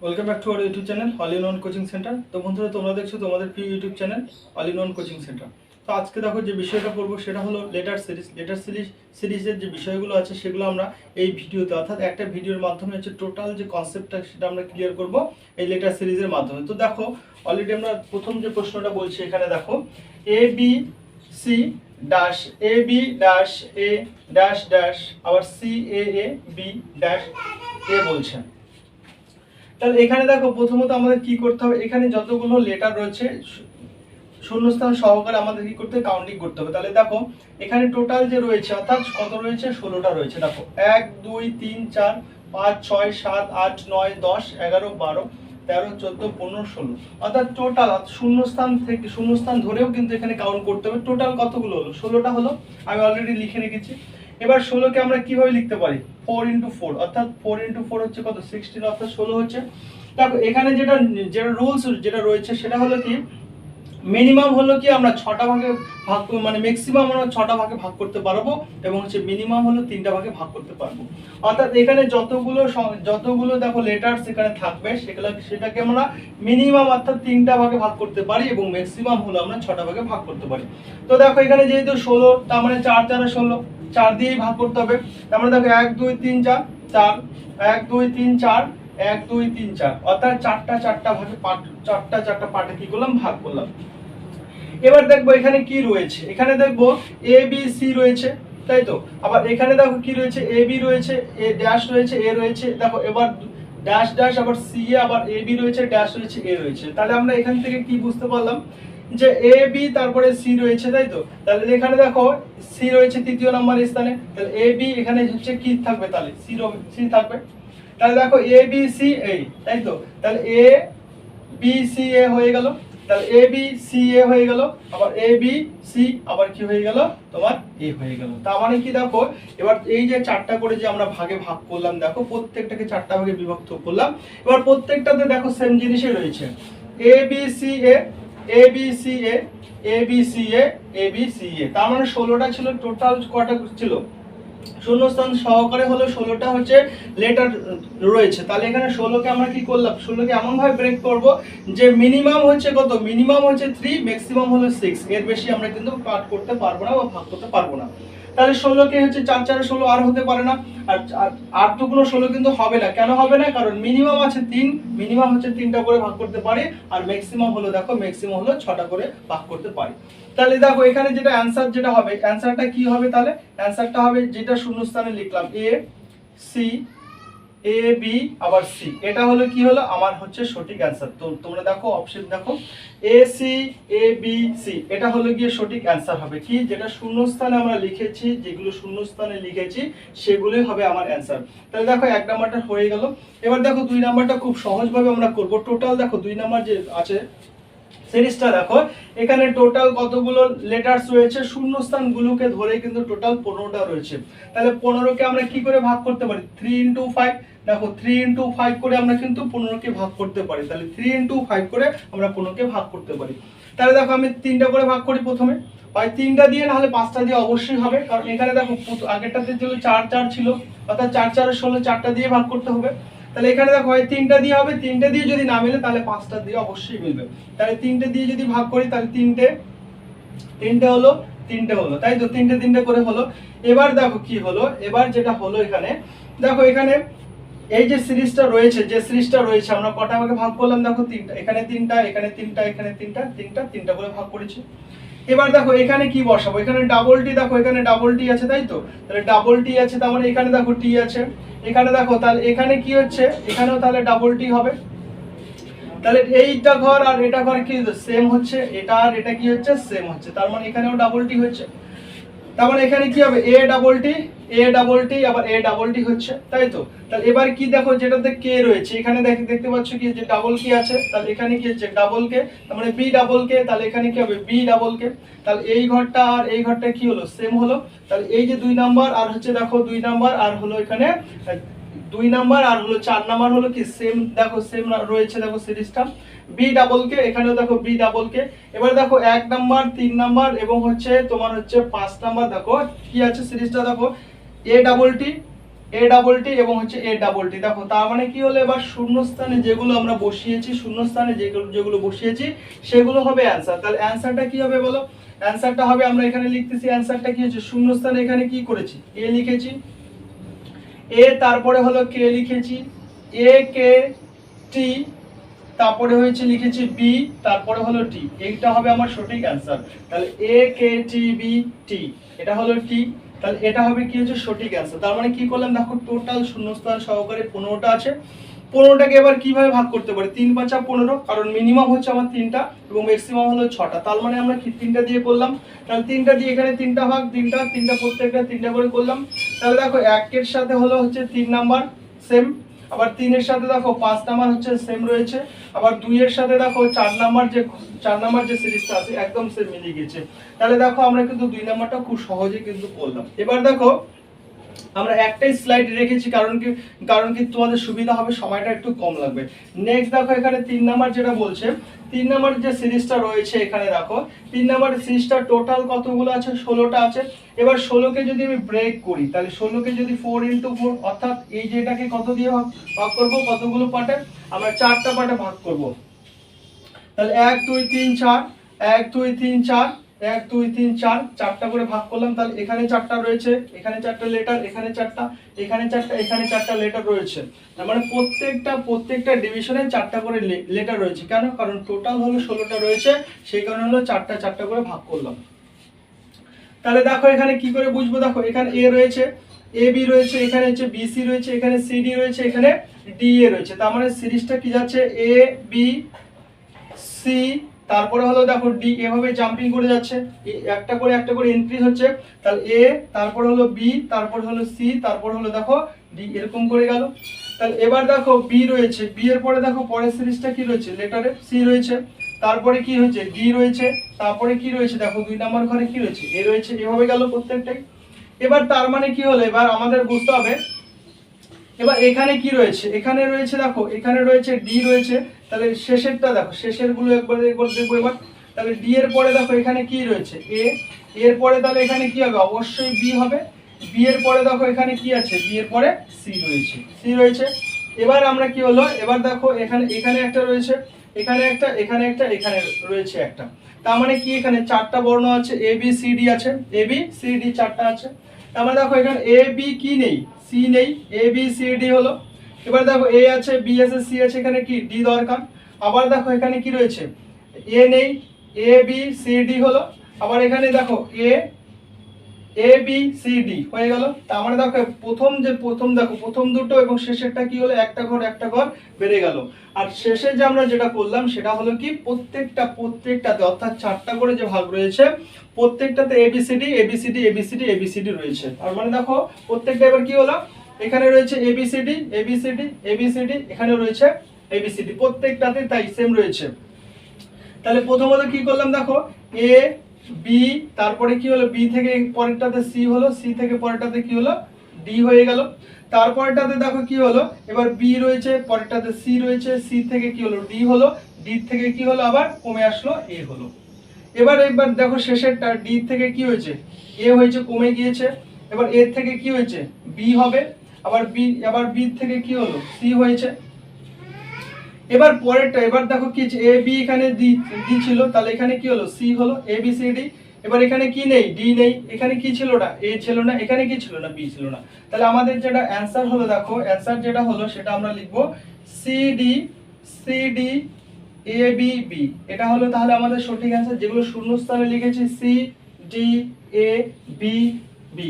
Welcome back to our YouTube channel all in one coaching centre. তো বন্ধুরা, তোমরা দেখছো তোমাদের প্রিয় YouTube channel all in one coaching centre. তো আজকে দেখো যে বিষয়টা পড়বো সেটা হলো লেটার সিরিজের যে বিষয়গুলো আছে সেগুলো আমরা এই ভিডিওতে অর্থাৎ একটা ভিডিওর মাধ্যমে হচ্ছে টোটাল যে কনসেপ্টটা সেটা আমরা ক্লিয়ার করব এই লেটার সিরিজের মাধ্যমে। তো দেখো অলরেডি আমরা প্রথম যে প্রশ্নটা বলছি এখানে দেখো A B C dash A B dash A dash dash আবার C A B dash A বলছে। তাহলে এখানে দেখো প্রথমত আমাদের কি করতে হবে, এখানে যতগুলো লেটার রয়েছে শূন্যস্থান সহকারে আমাদের কি করতে হবে, কাউন্টিং করতে হবে। তাহলে দেখো এখানে টোটাল যে রয়েছে অর্থাৎ কত রয়েছে, 16টা রয়েছে। দেখো 1 2 3 4 5 6 7 8 9 10 11 12 13 14 15 16 অর্থাৎ টোটাল শূন্যস্থান থেকে শূন্যস্থান ধরেও কিন্তু এখানে কাউন্ট করতে হবে। টোটাল কতগুলো হলো, 16টা হলো। আমি অলরেডি লিখে রেখেছি। এবার 16কে আমরা কিভাবে লিখতে পারি, 4 × 4 অর্থাৎ 4 × 4 হচ্ছে কত, 16 অর্থাৎ 16 হচ্ছে। দেখো এখানে যেটা যেটা রুলস যেটা রয়েছে সেটা হলো কি, মিনিমাম হলো কি আমরা 6টা ভাগে ভাগ মানে ম্যাক্সিমাম আমরা 6টা ভাগে ভাগ করতে পারবো এবং হচ্ছে মিনিমাম হলো 3টা ভাগে ভাগ করতে পারবো। অর্থাৎ এখানে যতগুলো দেখো লেটারস এখানে থাকবে সেটাকে আমরা মিনিমাম অর্থাৎ 3টা ভাগে ভাগ করতে পারি এবং ম্যাক্সিমাম হলো আমরা 6টা ভাগে ভাগ করতে পারি। তো দেখো এখানে যেহেতু 16 তার মানে 4 4 16 4 দিয়েই ভাগ করতে হবে। তার মানে দেখো 1 2 3 4 4 1 2 3 4 1 2 3 4 অর্থাৎ চারটা ভাগে চারটা পার্টে কি করলাম, ভাগ করলাম। এবার দেখবো এখানে কি রয়েছে, এখানে দেখবো এ বি সি রয়েছে, তাই তো। আবার এখানে দেখো কি রয়েছে, এ বি রয়েছে, এ ড্যাশ রয়েছে, এ রয়েছে। দেখো এবার ড্যাশ ড্যাশ আবার সি এ আবার এ বি রয়েছে, ড্যাশ রয়েছে, এ রয়েছে। তাহলে আমরা এখান থেকে কি বুঝতে পারলাম যে এ বি তারপরে সি রয়েছে, তাই তো। তাহলে এখানে দেখো সি রয়েছে তৃতীয় নম্বর স্থানে, তাহলে এ বি এখানে হচ্ছে কি থাকবে, তাহলে সি থাকবে। তাহলে দেখো এ বি সি এ, তাই তো। তাহলে এ বি সি এ হয়ে গেল, তাহলে এ বি সি এ হয়ে গেল, আবার এ বি সি আবার কি হয়ে গেল, তোমার এ হয়ে গেল। তার মানে কি দেখো এবার এই যে 4টা করে যে আমরা ভাগে ভাগ করলাম, দেখো প্রত্যেকটাকে 4টা ভাগে বিভক্ত করলাম। এবার প্রত্যেকটাতে দেখো সেম জিনিসই রয়েছে, এ B C A, A B C A, A B C A, A B C এ। তার মানে 16টা ছিল, টোটাল কটা ছিল, শূন্যস্থান সহকারে হলো 16টা হচ্ছে লেটার রয়েছে। তাহলে এখানে 16কে আমরা কি করলাম, 16কে এমন ভাবে ব্রেক করব যে মিনিমাম হচ্ছে কত, মিনিমাম হচ্ছে 3, ম্যাক্সিমাম হলো 6, এর বেশি আমরা কিন্তু পার্ট করতে পারবো না বা ভাগ করতে পারবো না। তাহলে 16কে হচ্ছে 4 4 16 আর হতে পারে না, আর 8 তো কোনো 16 কিন্তু হবে না। কেন হবে না, কারণ মিনিমাম আছে 3, মিনিমাম হচ্ছে 3টা করে ভাগ করতে পারি, আর ম্যাক্সিমাম হলো দেখো ম্যাক্সিমাম হলো 6টা করে ভাগ করতে পারি। তাহলে দেখো এখানে যেটা অ্যানসার যেটা হবে, অ্যানসারটা কি হবে, তাহলে অ্যানসারটা হবে যেটা শূন্যস্থানে লিখলাম এ সি এ বি আবার সি, এটা হলো কি হলো আমার হচ্ছে সঠিক অ্যানসার। তো তোমরা দেখো অপশন দেখো A C A B C, এটা হলো গিয়ে সঠিক অ্যানসার হবে কি, যেটা শূন্যস্থানে আমরা লিখেছি, যেগুলো শূন্যস্থানে লিখেছি সেগুলোই হবে আমার অ্যানসার। তাহলে দেখো 1 নাম্বারটা হয়ে গেল। এবার দেখো 2 নাম্বারটা খুব সহজভাবে আমরা করব। টোটাল দেখো 2 নাম্বার যে আছে সিরিজটা দেখো, এখানে টোটাল কতগুলো লেটারস রয়েছে, শূন্যস্থানগুলোকে ধরে কিন্তু টোটাল 15টা রয়েছে। তাহলে 15কে আমরা কি করে ভাগ করতে পারি, 3 × 5। দেখো 3 × 5 করে আমরা কিন্তু 15কে ভাগ করতে পারি। তাহলে 3 × 5 করে আমরা 15কে ভাগ করতে পারি। তাহলে দেখো আমি 3টা করে ভাগ করি, প্রথমে হয় 3টা দিয়ে, না হলে 5টা দিয়ে অবশ্যই হবে, কারণ এখানে দেখো আগেরটাতে ছিল 4 4 ছিল, অর্থাৎ 4 4 16, 4টা দিয়ে ভাগ করতে হবে। তাহলে এখানে দেখো হয় 3টা দিয়ে হবে, 3টে দিয়ে যদি না মিলে তাহলে 5টা দিয়ে অবশ্যই মিলবে। তাহলে 3টে দিয়ে যদি ভাগ করি তাহলে 3টে হলো, 3টে হলো, তাই তো। 3টে করে হলো। এবার দেখো কি হলো, এবার যেটা হলো এখানে দেখো এখানে এই যে সিরিজটা রয়েছে, যে সিরিজটা রয়েছে আমরা কটা ভাগে ভাগ করলাম, দেখো 3টা, এখানে 3টা, এখানে 3টা, এখানে 3টা, 3টা করে ভাগ করেছি। এবার দেখো এখানে কি বসাবো, এখানে ডাবল টি, দেখো এখানে ডাবল টি আছে, তাই তো। তাহলে ডাবল টি আছে, তার মানে এখানে দেখো টি আছে, এখানে দেখো, তাহলে এখানে কি হচ্ছে, এখানেও তাহলে ডাবল টি হবে। তাহলে এইটা ঘর আর এটা ঘর কি সেম হচ্ছে, এটা আর এটা কি হচ্ছে, সেম হচ্ছে, তার মানে এখানেও ডাবল টি হচ্ছে। তার মানে এখানে কি হবে, এ ডাবল টি, এ ডাবল টি আবার এ ডাবল টি হচ্ছে, তাই তো। তাহলে এবার কি দেখো, যেটাতে কে রয়েছে এখানে দেখতে পাচ্ছ কি যে ডাবল কি আছে, তাহলে এখানে কি হচ্ছে ডাবল কে, তার মানে বি ডাবল কে, তাহলে এখানে কি হবে বি ডাবল কে। তাহলে এই ঘরটা আর এই ঘরটা কি হলো, সেম হলো। তাহলে এই যে 2 নাম্বার আর হচ্ছে দেখো 2 নাম্বার আর হলো এখানে 2 নাম্বার আর হলো 4 নাম্বার হলো কি সেম, দেখো সেম রয়েছে, দেখো সিরিজটা বি ডাবল কে, এখানেও দেখো বি ডাবল কে। এবার দেখো 1 নাম্বার 3 নাম্বার এবং হচ্ছে তোমার হচ্ছে 5 নাম্বার, দেখো কি আছে সিরিজটা, দেখো এ ডাবল টি, এ ডাবল টি এবং হচ্ছে এ ডাবল টি। দেখো তার মানে কি হলো, এবার শূন্যস্থানে যেগুলো আমরা বসিয়েছি, শূন্যস্থানে যেগুলো বসিয়েছি সেগুলো হবে অ্যান্সার। তাহলে অ্যান্সারটা কি হবে বলো? অ্যান্সারটা হবে, আমরা এখানে লিখতেছি অ্যান্সারটা কি হচ্ছে, শূন্যস্থানে এখানে কি করেছি, এ লিখেছি, এ তারপরে হলো কে লিখেছি, এ কে টি, তারপরে হয়েছে লিখেছি বি, তারপরে হলো টি। এইটা হবে আমার সঠিক অ্যান্সার। তাহলে এ কে টি বি টি, এটা হলো টি। তাহলে এটা হবে কি হচ্ছে সঠিক অ্যান্সার। তার মানে কি করলাম দেখো, টোটাল শূন্যস্থান সহকারে 15টা আছে। 15টাকে এবার কিভাবে ভাগ করতে পারি, 3 5 15, কারণ মিনিমাম হচ্ছে আমার 3টা এবং ম্যাক্সিমাম হলো 6টা। তার মানে আমরা কি 3টা দিয়ে করলাম, তাহলে 3টা দিয়ে এখানে 3টা ভাগ, 3টা প্রত্যেকটা 3টা করে করলাম। তাহলে দেখো 1 এর সাথে হলো হচ্ছে 3 নাম্বার সেম, আবার 3 এর সাথে দেখো 5 নাম্বার হচ্ছে সেম রয়েছে, আবার 2 এর সাথে দেখো 4 নাম্বার যে সিরিজটা আছে একদম সেম মিলে গেছে। তাহলে দেখো আমরা কিন্তু 2 নাম্বারটা খুব সহজে কিন্তু করলাম। এবার দেখো আমরা একটাই স্লাইড রেখেছি, কারণ কি তোমাদের সুবিধা হবে, সময়টা একটু কম লাগবে। নেক্সট দেখো এখানে 3 নাম্বার যেটা বলছে, 3 নাম্বার যে সিরিজটা রয়েছে এখানে দেখো, 3 নাম্বার সিরিজটা টোটাল কতগুলো আছে, 16টা আছে। এবার 16কে যদি আমি ব্রেক করি, তাহলে 16কে যদি 4 × 4, অর্থাৎ এই যে এটাকে কত দিয়ে ভাগ করব, কতগুলো পার্টে, আমরা 4টা পার্টে ভাগ করব। তাহলে 1 2 3 4, 1 2 3 4, 1 2 3 4, 4টা করে ভাগ করলাম। তাহলে এখানে 4টা রয়েছে, এখানে 4টা লেটার, এখানে 4টা, এখানে 4টা, এখানে 4টা লেটার রয়েছে। তার মানে প্রত্যেকটা ডিভিশনে 4টা করে লেটার রয়েছে। কেন? কারণ টোটাল হলো 16টা রয়েছে, সেই কারণে হলো 4টা করে ভাগ করলাম। তাহলে দেখো এখানে কি করে বুঝবো, দেখো এখানে এ রয়েছে, এ বি রয়েছে, এখানে হচ্ছে বি সি রয়েছে, এখানে সি ডি রয়েছে, এখানে ডি এ রয়েছে। তার মানে সিরিজটা কি যাচ্ছে, এ বি সি, তারপরে হলো দেখো ডি, এভাবে জাম্পিং করে যাচ্ছে, একটা করে ইনক্রিজ হচ্ছে। তাহলে এ, তারপরে হলো বি, তারপর হলো সি, তারপর হলো দেখো ডি, এরকম করে গেল। তাহলে এবার দেখো বি রয়েছে, বি এর পরে দেখো পরের সিরিজটা কি রয়েছে, লেটারে সি রয়েছে, তারপরে কি হয়েছে ডি রয়েছে, তারপরে কি রয়েছে দেখো 2 নাম্বার ঘরে কি রয়েছে, এ রয়েছে, এভাবে গেল প্রত্যেকটাই। এবার তার মানে কি হলো, এবার আমাদের বুঝতে হবে এবার এখানে কি রয়েছে, এখানে রয়েছে দেখো, এখানে রয়েছে ডি রয়েছে। তাহলে শেষেরটা দেখো, শেষের গুলো একবার দেখবো এবার। তাহলে ডি এর পরে দেখো এখানে কি রয়েছে, এ, এর পরে তাহলে এখানে কি হবে, অবশ্যই বি হবে। বি এর পরে দেখো এখানে কি আছে, বি এর পরে সি রয়েছে। এবার আমরা কি হলো, এবার দেখো এখানে একটা রয়েছে, এখানে একটা, এখানে রয়েছে একটা। তার মানে কি, এখানে 4টা বর্ণ আছে, এ বি সি ডি আছে, এ বি সি ডি 4টা আছে। তার মানে দেখো এখানে এ বি কি নেই, সি নেই, এ বি সি ডি হলো। এবার দেখো এ আছে, বি আছে, সি আছে, এখানে কি ডি দরকার। আবার দেখো এখানে কি রয়েছে, এ নেই, এ বি সি ডি হলো। আবার এখানে দেখো এ বি সি ডি হয়ে গেল। তার মানে দেখো প্রথম দুটো এবং শেষেরটা কি হলো, একটা ঘর বেড়ে গেল। আর শেষে যে আমরা যেটা করলাম সেটা হলো কি, প্রত্যেকটাতে অর্থাৎ 4টা করে যে ভাগ রয়েছে, প্রত্যেকটাতে এবিসিডি এবিসিডি এবিসিডি এবিসিডি রয়েছে। তার মানে দেখো প্রত্যেকটা এবার কি হলো, এখানে রয়েছে এবিসিডি এবিসিডি এবিসিডি, এখানে রয়েছে এবিসিডি, প্রত্যেকটাতে তাই সেম রয়েছে। তাহলে প্রথমত কি করলাম দেখো, এ বি, তারপরে কি হলো, বি থেকে পরেরটাতে সি হলো, সি থেকে পরেরটাতে কি হলো, ডি হয়ে গেল। তারপরেরটাতে দেখো কি হলো, এবার বি রয়েছে, পরেরটাতে সি রয়েছে, সি থেকে কি হলো, ডি হলো, ডি থেকে কি হলো, আবার কমে আসলো, এ হলো। এবার দেখো শেষেরটা, ডি থেকে কি হয়েছে, এ হয়েছে, কমে গিয়েছে। এবার এর থেকে কি হয়েছে, বি হবে, আবার বি থেকে কি হলো, সি হয়েছে। এবার পরেরটা, এবার দেখো কি এ বি, এখানে ডি ছিল, তাহলে এখানে কি হলো, সি হলো, এ বি সি ডি। এবার এখানে কি নেই, ডি নেই, এখানে কি ছিল না, এ ছিল না, এখানে কি ছিল না, বি ছিল না। তাহলে আমাদের যেটা অ্যানসার হলো, দেখো অ্যানসার যেটা হলো সেটা আমরা লিখবো C D A B B, এটা হলো তাহলে আমাদের সঠিক অ্যানসার। যেগুলো শূন্যস্থানে লিখেছি C D A B B,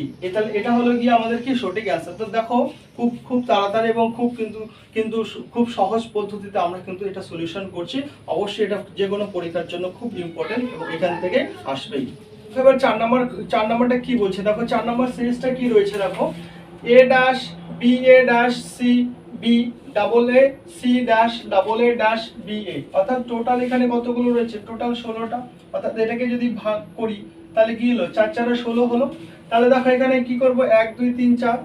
এটা হলো গিয়ে আমাদের কি সঠিক অ্যানসার। তো দেখো খুব তাড়াতাড়ি এবং কিন্তু খুব সহজ পদ্ধতিতে আমরা কিন্তু এটা সলিউশন করছি। অবশ্যই এটা যে কোনো পরীক্ষার জন্য খুব ইম্পর্টেন্ট এবং এখান থেকে আসবেই। এবার 4 নাম্বারটা কি বলছে, দেখো 4 নাম্বার সিরিজটা কি রয়েছে, দেখো A dash B A dash C B double A C dash double A dash B A, অর্থাৎ টোটাল এখানে কতগুলো রয়েছে, টোটাল 16টা। অর্থাৎ এটাকে যদি ভাগ করি তাহলে কি হলো, 4 4 16 হলো। তাহলে দেখো এখানে কি করব, 1 2 3 4,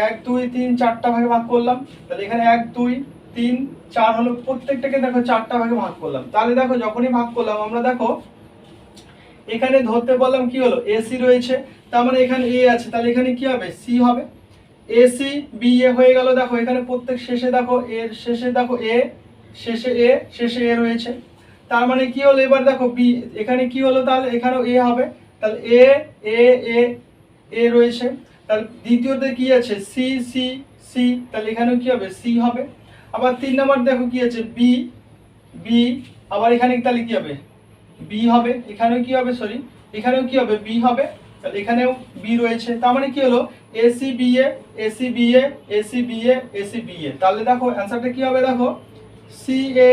1 2 3 4টা ভাগে ভাগ করলাম। তাহলে এখানে 1 2 3 4 হলো, প্রত্যেকটাকে দেখো 4টা ভাগে ভাগ করলাম। তাহলে দেখো যখনই ভাগ করলাম আমরা দেখো এখানে ধরতে বললাম কি হলো, এসি রয়েছে, তার মানে এখানে এ আছে, তাহলে এখানে কি হবে, সি হবে। এসি বি এ হয়ে গেল। দেখো এখানে প্রত্যেক শেষে দেখো এর শেষে দেখো এ, শেষে এ, শেষে এ রয়েছে। তার মানে কি হলো, এবার দেখো বি এখানে কি হলো, তাহলে এখানেও এ হবে, তাহলে এ এ এ এ রয়েছে। তাহলে দ্বিতীয়তে কি আছে সি সি সি, তাহলে এখানেও কি হবে সি হবে। আবার 3 নাম্বার দেখো কি আছে বি বি, আবার এখানে তাহলে কি হবে বি হবে, এখানেও কি হবে সরি এখানেও কি হবে বি হবে, তাহলে এখানেও বি রয়েছে। তার মানে কি হলো AC B A AC B A AC B A AC B A. তাহলে দেখো অ্যান্সারটা কি হবে, দেখো সি এ,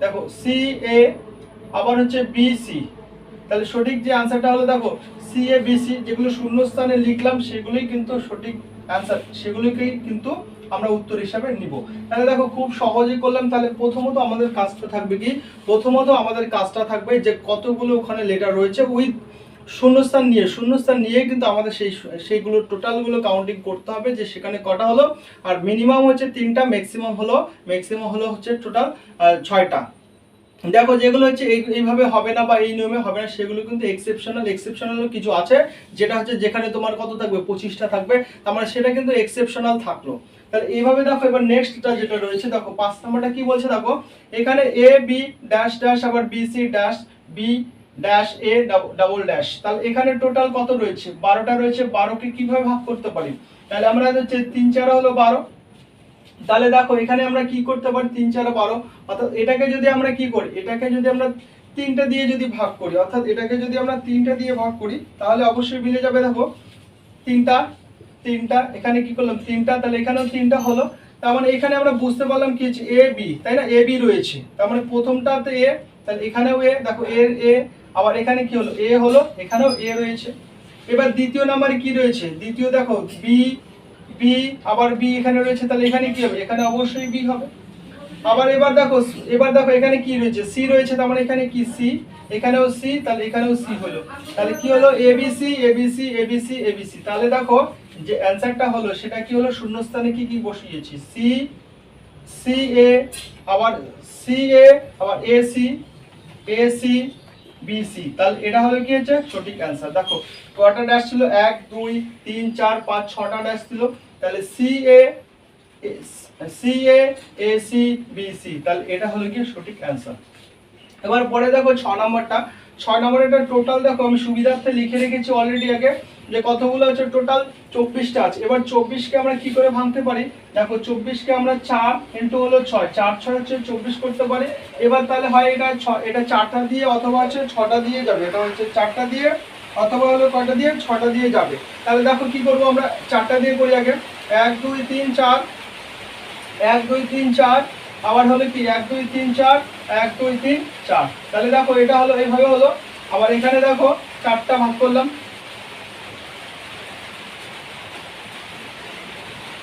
দেখো সি এ আবার হচ্ছে বি সি। তাহলে সঠিক যে অ্যান্সারটা হলো দেখো সি এ বি সি, যেগুলো শূন্য স্থানে লিখলাম সেগুলোই কিন্তু সঠিক অ্যান্সার, সেগুলোকেই কিন্তু আমরা উত্তর হিসাবে নিব। তাহলে দেখো খুব সহজে করলাম। তাহলে প্রথমত আমাদের কাজটা থাকবে কি, প্রথমত আমাদের কাজটা থাকবে যে কতগুলো ওখানে লেটার রয়েছে উইথ শূন্যস্থান নিয়ে কিন্তু আমাদের সেইগুলো টোটালগুলো কাউন্টিং করতে হবে যে সেখানে কটা হলো। আর মিনিমাম হচ্ছে 3টা, ম্যাক্সিমাম হলো হচ্ছে টোটাল 6টা। দেখো যেগুলো হচ্ছে এইভাবে হবে না বা এই নিয়মে হবে না, সেগুলো কিন্তু এক্সেপশনাল কিছু আছে, যেটা হচ্ছে যেখানে তোমার কত থাকবে 25টা থাকবে, তার মানে সেটা কিন্তু এক্সেপশনাল থাকলো। তাহলে এইভাবে দেখো এবার নেক্সটটা যেটা রয়েছে দেখো 5 নাম্বারটা কি বলছে দেখো এখানে এ বি ড্যাশ ড্যাশ আবার B C dash B dash A double dash. তাহলে এখানে টোটাল কত রয়েছে 12টা রয়েছে। 12কে কিভাবে ভাগ করতে পারি, তাহলে আমরা হচ্ছে 3 4 হলো 12। তাহলে দেখো এখানে আমরা কি করতে পারি 3 4 12, অর্থাৎ এটাকে যদি আমরা কি করি, এটাকে যদি আমরা 3টা দিয়ে যদি ভাগ করি, অর্থাৎ এটাকে যদি আমরা 3টা দিয়ে ভাগ করি তাহলে অবশ্যই মিলে যাবে। দেখো 3টা এখানে কি করলাম 3টা, তাহলে এখানেও 3টা হলো। তার মানে এখানে আমরা বুঝতে পারলাম কি এ বি, তাই না, এ বি রয়েছে, তার মানে প্রথমটাতে এ, তাহলে এখানেও এ, দেখো এর এ, আবার এখানে কি হলো এ হলো, এখানেও এ রয়েছে। এবার দ্বিতীয় নাম্বারে কি রয়েছে, দ্বিতীয় দেখো বি বি আবার বি এখানে রয়েছে, তাহলে এখানে কি হবে, এখানে অবশ্যই বি হবে। আবার এবার দেখো এখানে কি রয়েছে সি রয়েছে, তার মানে এখানে কি সি, এখানেও সি, তাহলে এখানেও সি হলো। তাহলে কি হলো এবিসি এবিসি এবিসি এবিসি। তাহলে দেখো যে অ্যানসারটা হলো সেটা কি হলো, শূন্যস্থানে কি কি বসিয়েছি সি সি এ, আবার সি এ, আবার এ সি এসি বিসি। তাহলে এটা হলো কি হচ্ছে সঠিক অ্যান্সার। দেখো কয়টা ড্যাশ ছিল 1 2 3 4 5 6টা ড্যাশ ছিল। তাহলে সি এ এসি বিসি, তাহলে এটা হলো কি সঠিক অ্যান্সার। এবার পরে দেখো 6 নম্বরটা, 6 নম্বরের টোটাল দেখো আমি সুবিধার্থে লিখে রেখেছি অলরেডি আগে যে কতগুলো আছে, টোটাল 24টা আছে। এবার 24কে আমরা কি করে ভাঙতে পারি, দেখো 24কে আমরা 4 ইনটু হলো 6, 4 6 হচ্ছে 24 করতে পারি। এবার তাহলে হয় এটা 4টা দিয়ে অথবা হচ্ছে 6টা দিয়ে যাবে, এটা হচ্ছে 4টা দিয়ে অথবা হলো কয়টা দিয়ে 6টা দিয়ে যাবে। তাহলে দেখো কি করব আমরা 4টা দিয়ে করি আগে, 1 2 3 4, 1 2 3 4, আবার হলো কি 1 2 3 4, 1 2 3 4। তাহলে দেখো এটা হলো এইভাবে হলো। আবার এখানে দেখো 4টা ভাগ করলাম,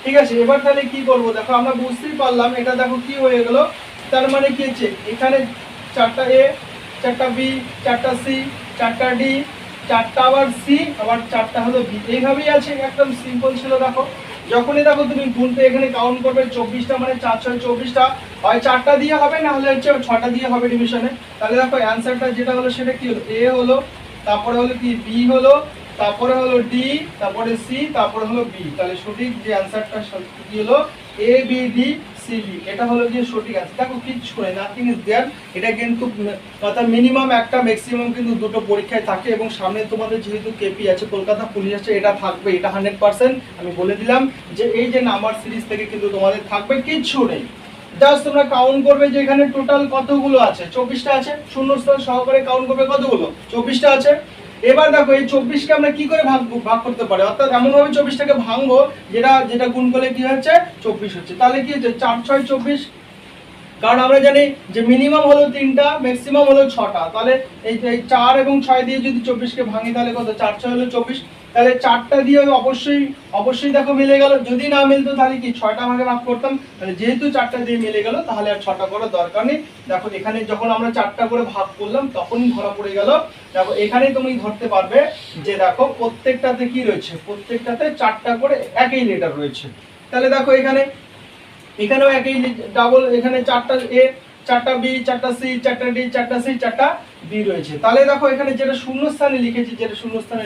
ঠিক আছে। এবার তাহলে কি করব, দেখো আমরা বুঝতেই পারলাম এটা দেখো কি হয়ে গেল। তার মানে কি হচ্ছে এখানে 4টা এ, 4টা বি, 4টা সি, 4টা ডি, 4টা আবার সি, আবার 4টা হলো বি। এইভাবেই আছে, একদম সিম্পল ছিল। দেখো যখনই দেখো তুমি গুনতে এখানে কাউন্ট করবে 24টা, মানে 4 6 24টা, হয় 4টা দিয়ে হবে না হলে হচ্ছে 6টা দিয়ে হবে ডিভিশনে। তাহলে দেখো অ্যানসারটা যেটা হলো সেটা কি হলো, এ হলো, তারপরে হলো কি বি হলো, তারপরে হলো ডি, তারপরে সি, তারপরে হলো বি। তাহলে সঠিক যে অ্যানসারটা কি হলো A B D C B, এটা হলো যে সঠিক অ্যানসার। দেখো কিচ্ছু নেই, নাথিং ইজ দেয়ার। এটা কিন্তু অর্থাৎ মিনিমাম একটা ম্যাক্সিমাম কিন্তু দুটো পরীক্ষায় থাকে, এবং সামনে তোমাদের যেহেতু কেপি আছে, কলকাতা পুলিশ আছে, এটা থাকবে, এটা 100% আমি বলে দিলাম যে এই যে নাম্বার সিরিজ থেকে কিন্তু তোমাদের থাকবে, কিচ্ছু নেই। জাস্ট তোমরা কাউন্ট করবে যে এখানে টোটাল কতগুলো আছে, 24টা আছে, শূন্যস্থান সহকারে কাউন্ট করবে কতগুলো 24টা আছে। এবার দেখো এই 24কে আমরা কি করে ভাগ করতে পারি, অর্থাৎ এমন ভাবে 24টাকে ভাঙবো যেটা গুণ করলে কি হচ্ছে 24 হচ্ছে। তাহলে কি হচ্ছে 4 6 24, কারণ আমরা জানি যে মিনিমাম হলো 3টা, ম্যাক্সিমাম হলো 6টা। তাহলে এই 4 এবং 6 দিয়ে যদি 24কে ভাঙি তাহলে কত, 4 6 হলো 24। তাহলে 4টা দিয়ে অবশ্যই দেখো মিলে গেল। যদি না মিলতো তাহলে কি 6টা ভাগে ভাগ করতাম। তাহলে যেহেতু 4টা দিয়ে মিলে গেল তাহলে আর 6টা করার দরকার নেই। দেখো এখানে যখন আমরা 4টা করে ভাগ করলাম তখনই ধরা পড়ে গেল। দেখো এখানেই তুমি ধরতে পারবে যে দেখো প্রত্যেকটাতে কি রয়েছে, প্রত্যেকটাতে 4টা করে একই লেটার রয়েছে। তাহলে দেখো এখানেও একই ডাবল, এখানে 4টা এ, চারটা বি, চারটা সি, চারটা ডি, চারটা সি, চারটা বি রয়েছে। তাহলে দেখো এখানে যেটা শূন্য স্থানে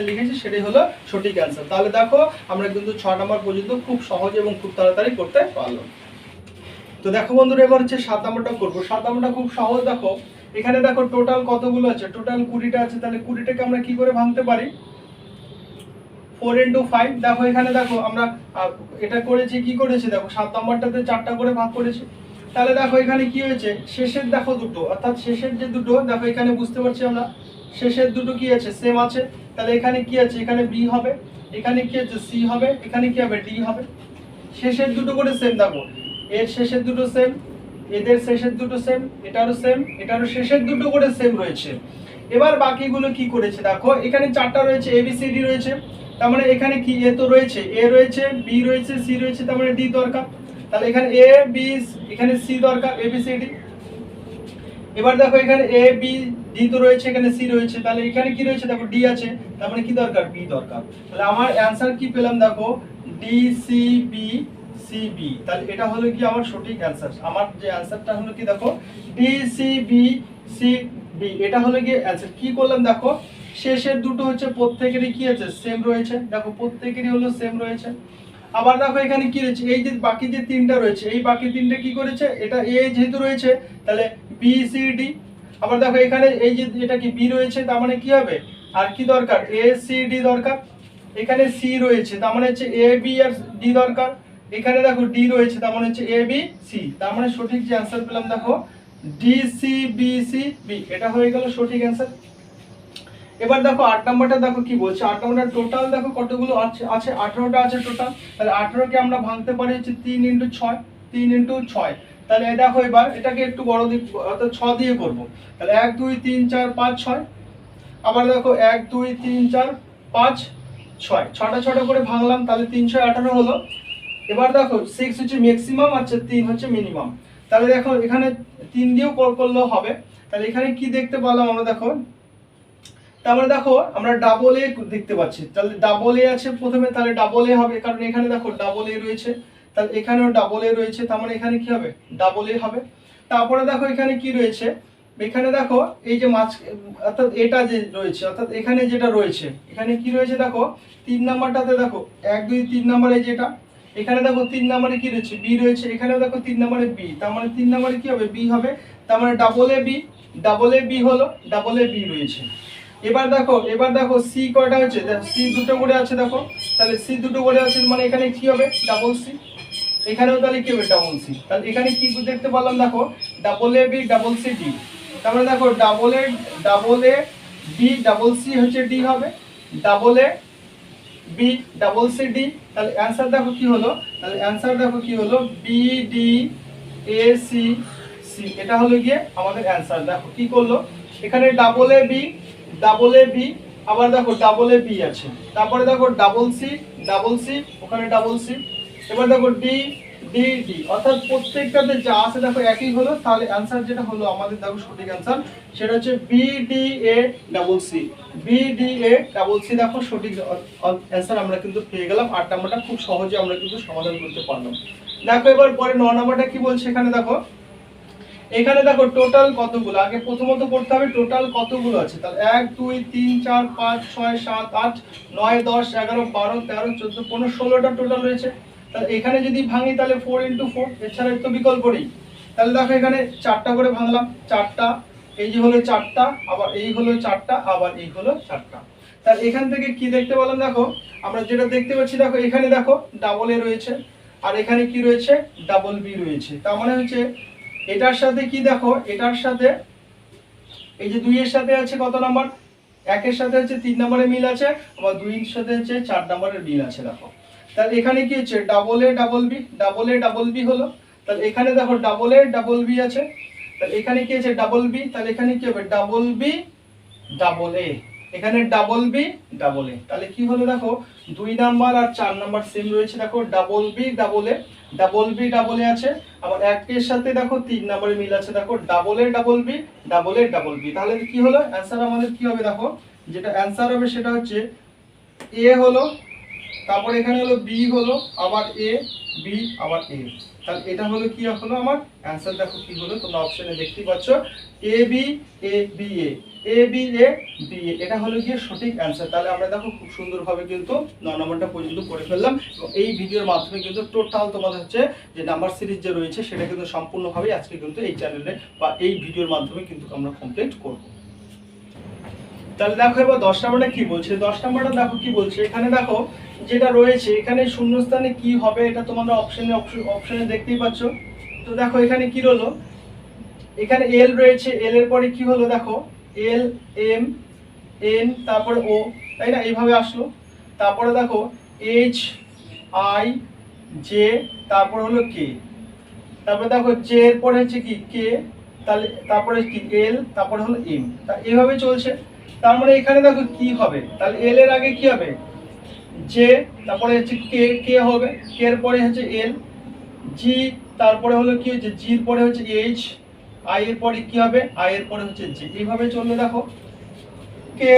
লিখেছি সেটাই হলো সঠিক অ্যান্সার। তাহলে দেখো আমরা কিন্তু 6 নম্বর পর্যন্ত খুব সহজ এবং খুব তাড়াতাড়ি করতে পারলাম। তো দেখো বন্ধুরা, এবার হচ্ছে 7 নম্বরটা করবো। 7 নম্বরটা খুব সহজ। দেখো এখানে দেখো টোটাল কতগুলো আছে, টোটাল 20টা আছে। তাহলে 20টাকে আমরা কি করে ভাঙতে পারি? 4 into 5। দেখো এখানে দেখো আমরা এটা করেছি, কি করেছি দেখো 7 নম্বরটাতে 4টা করে ভাগ করেছি। তাহলে দেখো এখানে কি হয়েছে, শেষের দেখো দুটো, অর্থাৎ শেষের যে দুটো দেখো এখানে বুঝতে পারছি আমরা শেষের দুটো কি আছে, সেম আছে। তাহলে এখানে কি আছে, এখানে বি হবে, এখানে কি আছে সি হবে, এখানে কি হবে ডি হবে। শেষের দুটো করে সেম, দেখো এর শেষের দুটো সেম, এদের শেষের দুটো সেম, এটারও সেম, এটারও শেষের দুটো করে সেম রয়েছে। এবার বাকিগুলো কি করেছে দেখো, এখানে 4টা রয়েছে, এ বি সি ডি রয়েছে। তার মানে এখানে কি এ তো রয়েছে, এ রয়েছে, বি রয়েছে, সি রয়েছে, তার মানে ডি দরকার। তাহলে এখানে এ বি, এখানে সি দরকার, এ বি সি ডি। এবার দেখো এখানে এ বি ডি তো রয়েছে, এখানে সি রয়েছে, তাহলে এখানে কি রয়েছে দেখো ডি আছে, তার মানে কি দরকার বি দরকার। তাহলে আমার অ্যানসার কি পেলাম দেখো, D C B C B. তাহলে এটা হলো কি আমার সঠিক অ্যানসার। আমার যে অ্যানসারটা হলো কি দেখো, D C B C B, এটা হলো কি অ্যানসার। কি করলাম দেখো, শেষের দুটো হচ্ছে প্রত্যেকেরই কি আছে সেম রয়েছে, দেখো প্রত্যেকেরই হলো সেম রয়েছে। আবার দেখো এখানে কি রয়েছে, এই যে বাকি যে 3টা রয়েছে, এই বাকি 3টে কি করেছে, এটা এ যেহেতু রয়েছে তাহলে বি সি ডি। আবার দেখো এখানে এই যে এটা কি বি রয়েছে, তার মানে কি হবে আর কি দরকার, এ সি ডি দরকার। এখানে সি রয়েছে, তার মানে হচ্ছে এ বি আর ডি দরকার। এখানে দেখো ডি রয়েছে, তার মানে হচ্ছে এ বি সি। তার মানে সঠিক যে অ্যান্সার পেলাম দেখো, D C B C B, এটা হয়ে গেল সঠিক অ্যান্সার। এবার দেখো 8 নম্বরটা দেখো কি বলছে। 8 নম্বরটা টোটাল দেখো কতগুলো আছে, 18টা আছে টোটাল। তাহলে 18কে আমরা ভাঙতে পারি হচ্ছে 3 into 6, 3 into 6। তাহলে দেখো এবার এটাকে একটু বড় দিক, অর্থাৎ 6 দিয়ে করব। তাহলে 1 2 3 4 5 6। আবার দেখো 1 2 3 4 5 6, 6টা 6টা করে ভাঙলাম, তাহলে 3 6 18 হলো। এবার দেখো 6 হচ্ছে ম্যাক্সিমাম, আচ্ছা 3 হচ্ছে মিনিমাম। তাহলে দেখো এখানে 3 দিয়েও করলেও হবে। তাহলে এখানে কি দেখতে পেলাম আমরা দেখো, তারপরে দেখো আমরা ডাবল এ দেখতে পাচ্ছি। তাহলে ডাবল এ আছে প্রথমে, তাহলে ডাবল এ হবে, কারণ এখানে দেখো ডাবল এ রয়েছে। তাহলে এখানেও ডাবল এ রয়েছে, তার মানে এখানে কি হবে ডাবল এ হবে। তারপরে দেখো এখানে কি রয়েছে, এখানে দেখো এই যে মাছ, অর্থাৎ এটা যে রয়েছে, অর্থাৎ এখানে যেটা রয়েছে, এখানে কি রয়েছে দেখো 3 নাম্বারটাতে দেখো 1 2 3 নম্বরে যেটা, এখানে দেখো 3 নম্বরে কি রয়েছে বি রয়েছে, এখানেও দেখো 3 নম্বরে বি, তার মানে 3 নম্বরে কি হবে বি হবে। তার মানে ডাবল এ বি হলো, ডাবল এ বি রয়েছে। এবার দেখো সি কয়টা হচ্ছে, সি দুটো করে আছে দেখো। তাহলে সি দুটো করে আছে মানে এখানে কি হবে ডাবল সি, এখানেও তাহলে কি হবে ডাবল সি। তাহলে এখানে কি দেখতে পেলাম দেখো, double A B double C D. তারপরে দেখো double A B double C হচ্ছে ডি হবে, double A B double C D. তাহলে অ্যানসার দেখো কি হলো, তাহলে অ্যানসার দেখো কি হলো, B D A C C, এটা হলো গিয়ে আমাদের অ্যানসার। দেখো কি করলো, এখানে ডাবল এ বি, আবার দেখো ডাবল এ বি আছে, তারপরে দেখো ডাবল সি, ওখানে ডাবল সি। এবার দেখো ডি ডি ডি, অর্থাৎ প্রত্যেকটাতে যা আছে দেখো একই হলো। তাহলে অ্যানসার যেটা হলো আমাদের দেখো সঠিক অ্যানসার, সেটা হচ্ছে B D A double C, B D A double C. দেখো সঠিক অ্যানসার আমরা কিন্তু পেয়ে গেলাম। 8 নাম্বারটা খুব সহজে আমরা কিন্তু সমাধান করতে পারলাম। দেখো এবার পরে 9 নাম্বারটা কি বলছে, এখানে দেখো টোটাল কতগুলো, আগে প্রথমত করতে হবে টোটাল কতগুলো আছে। তাহলে 1 2 3 4 5 6 7 8 9 10 11 12 13 14 15 16টা টোটাল রয়েছে। তাহলে এখানে যদি ভাঙি তাহলে 4 into 4, এছাড়া তো বিকল্প নেই। তাহলে দেখো এখানে 4টা করে ভাঙলাম, 4টা, এই যে হলো 4টা, আবার এই হলো 4টা, আবার এই হলো 4টা। তাহলে এখান থেকে কি দেখতে পেলাম দেখো, আমরা যেটা দেখতে পাচ্ছি দেখো, এখানে দেখো ডাবল এ রয়েছে, আর এখানে কি রয়েছে ডাবল বি রয়েছে। তার মানে হচ্ছে এটার সাথে কি দেখো, এটার সাথে এই যে 2 এর সাথে আছে কত নাম্বার, 1 এর সাথে হচ্ছে 3 নম্বরের মিল আছে, আবার 2 এর সাথে হচ্ছে 4 নম্বরের মিল আছে দেখো। তাহলে এখানে কি হচ্ছে ডাবল এ ডাবল বি হলো। তাহলে এখানে দেখো ডাবল এ ডাবল বি আছে, তাহলে এখানে কি আছে ডাবল বি, তাহলে এখানে কি হবে ডাবল বি ডাবল এ, এখানে ডাবল বি ডাবল এ। তাহলে কি হলো দেখো 2 নাম্বার আর 4 নাম্বার সেম রয়েছে দেখো, ডাবল বি ডাবল এ আছে। আবার 1 এর সাথে দেখো 3 নম্বরে মিল আছে দেখো, ডাবল এ ডাবল বি। তাহলে কি হলো অ্যানসার আমাদের কি হবে দেখো, যেটা অ্যানসার হবে সেটা হচ্ছে এ হলো, তারপর এখানে হলো বি হলো, আবার এ বি, আবার এ। তাহলে এটা হলো কি হলো আমার অ্যান্সার। দেখো কি হলো, তোমরা অপশনে দেখতেই পাচ্ছ A B A B A A B A B A, এটা হলো গিয়ে সঠিক অ্যান্সার। তাহলে আমরা দেখো খুব সুন্দরভাবে কিন্তু 9 নম্বরটা পর্যন্ত করে ফেললাম এবং এই ভিডিওর মাধ্যমে কিন্তু টোটাল তোমাদের হচ্ছে যে নাম্বার সিরিজ যে রয়েছে সেটা কিন্তু সম্পূর্ণভাবে আজকে কিন্তু এই চ্যানেলে বা এই ভিডিওর মাধ্যমে কিন্তু আমরা কমপ্লিট করব। তাহলে দেখো এবার 10 নম্বরটা কি বলছে, 10 নম্বরটা দেখো কি বলছে, এখানে দেখো যেটা রয়েছে এখানে শূন্যস্থানে কি হবে এটা তোমরা অপশনে দেখতেই পাচ্ছ। তো দেখো এখানে কি হলো, এখানে এল রয়েছে, এল এর পরে কি হলো দেখো এল এম এন তারপরে ও, তাই না, এইভাবে আসলো। তারপরে দেখো এইচ আই জে তারপরে হলো কে, তারপরে দেখো জে এর পরে হচ্ছে কি কে, তাহলে তারপরে কি এল তারপরে হলো এম, তা এইভাবে চলছে। তার মানে এখানে দেখো কি হবে, তাহলে এল এর আগে কি হবে জে, তারপরে হচ্ছে কে, কে হবে, কে এর পরে হচ্ছে এল, জি তারপরে হলো কি হচ্ছে জি এর পরে হচ্ছে এইচ, আই এর পরে কি হবে আই এর পরে হচ্ছে জি, এইভাবে চলবে। দেখো কে